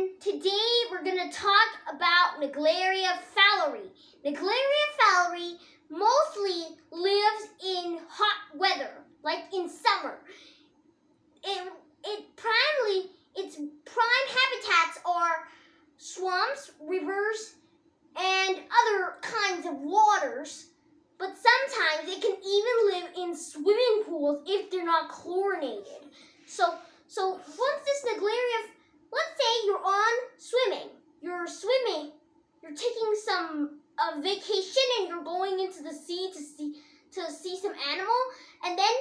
and today we're going to talk about Naegleria fowleri. Naegleria fowleri mostly lives in hot weather, like in summer. Its prime habitats are swamps, rivers, and other kinds of waters. But sometimes it can even live in swimming pools if they're not chlorinated. So once this Naegleria, let's say you're taking some vacation and you're going into the sea to see some animal, and then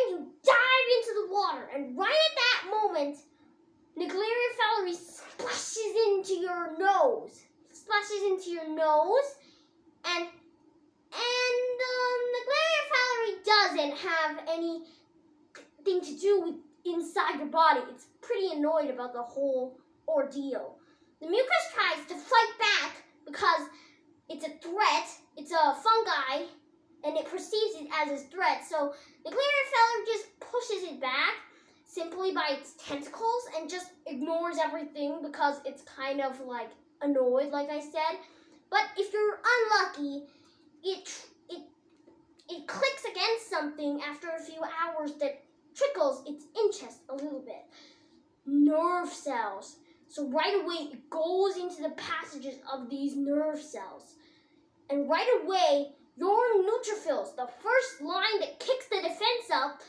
you dive into the water, and right at that moment, Naegleria fowleri splashes into your nose, and Naegleria fowleri doesn't have anything to do with inside your body. It's pretty annoyed about the whole ordeal. The mucus tries to fight back because it's a threat. It's a fungi, and it perceives it as a threat. So Naegleria fowleri just pushes it back simply by its tentacles and just ignores everything because it's kind of like annoyed, like I said. But if you're unlucky, it clicks against something after a few hours that trickles its interest a little bit. Nerve cells. So right away it goes into the passages of these nerve cells. And right away your neutrophils, the first line that kicks the defense up,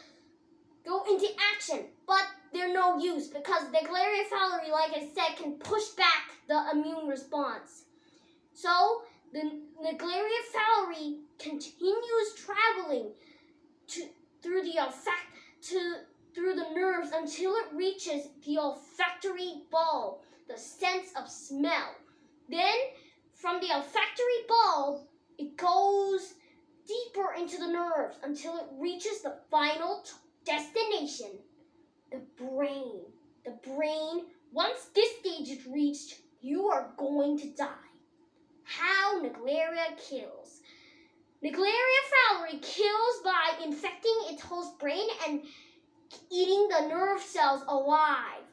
go into action. But they're no use because the Naegleria fowleri, like I said, can push back the immune response. So the Naegleria fowleri continues traveling through the nerves until it reaches the olfactory bulb, the sense of smell. Then, from the olfactory bulb, it goes deeper into the nerves until it reaches the final destination, the brain. The brain, once this stage is reached, you are going to die. How Naegleria kills. Naegleria fowleri kills by infecting its host brain and eating the nerve cells alive.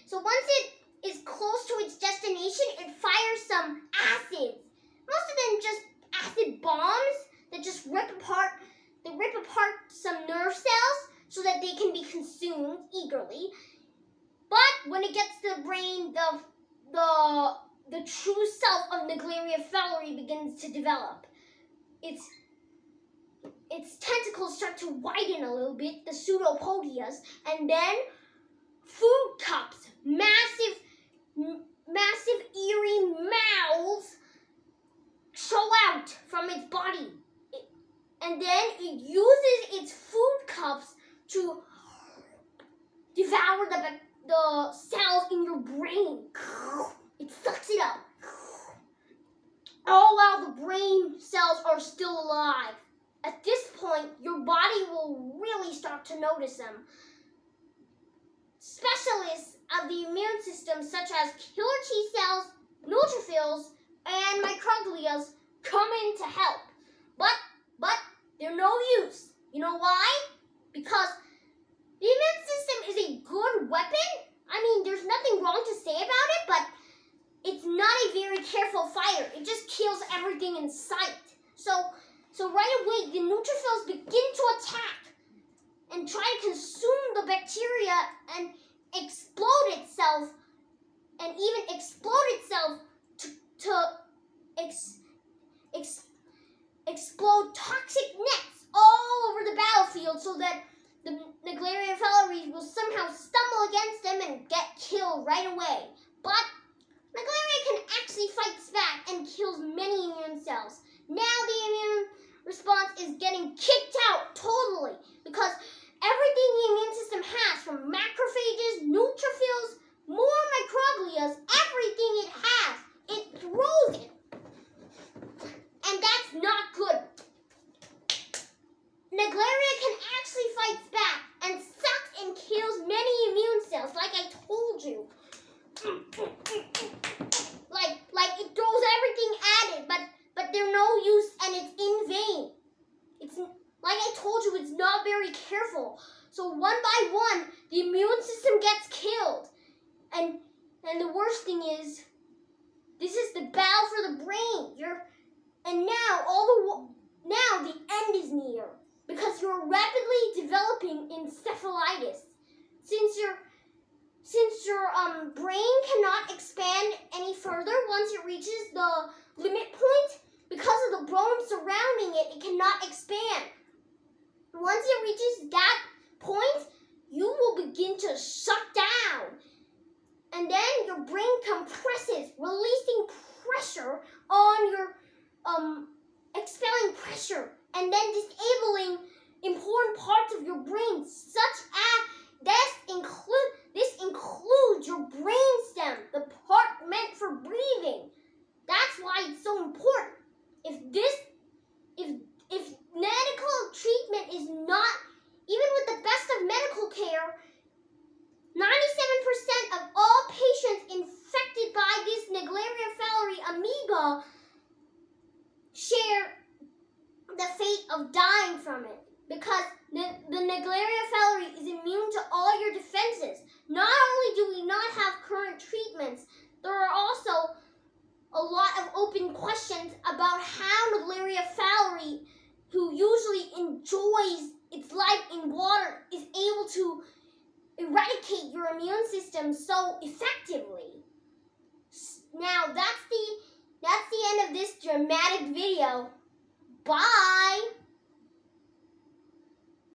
So once it is close to its destination, it fires some acids. Most of them just acid bombs that just rip apart some nerve cells so that they can be consumed eagerly. But when it gets to the brain, the true self of Naegleria fowleri begins to develop. Its tentacles start to widen a little bit, the pseudopodias, and then food cups, massive eerie mouths show out from its body. And then it uses its food cups to devour the cells in your brain. It sucks it up. All while the brain cells are still alive. At this point, your body will really start to notice them. Specialists of the immune system, such as killer T cells, neutrophils, and microglia, come in to help. But they're no use. You know why? Because the immune system is a good weapon. I mean, there's nothing wrong to say about it, but it's not a very careful fighter. It just kills everything in sight. So right away, the neutrophils begin to attack and try to consume the bacteria and explode itself to explode toxic nets all over the battlefield so that the Naegleria fowleri will somehow stumble against them and get killed right away. But Naegleria can actually fight back and kills many immune cells. Now the immune response is getting kicked out totally because everything the immune system has, from macrophages, neutrophils, more microglia, everything it has, it throws it. And that's not good. Naegleria can actually fight back and sucks and kills many immune cells, like I told you. Like it throws everything at it, but they're no use and it's in vain. It's like I told you, it's not very careful. So one by one, the immune system gets killed. And the worst thing is, this is the battle for the brain. And now the end is near because you're rapidly developing encephalitis. Since your brain cannot expand any further once it reaches the limit point, because of the bone surrounding it, it cannot expand. Once it reaches that point, you will begin to shut down. And then your brain compresses, releasing pressure on your expelling pressure, and then disabling important parts of your brain, such as this includes your brainstem, the part meant for breathing. That's why it's so important. If medical treatment is not, even with the best of medical care, 97% of all patients infected by this Naegleria fowleri amoeba share the fate of dying from it, because the Naegleria fowleri is immune to all your defenses. Not only do we not have current treatments, there are also a lot of open questions about how Naegleria fowleri, who usually enjoys its life in water, is able to eradicate your immune system so effectively. Now that's the end of this dramatic video. Bye!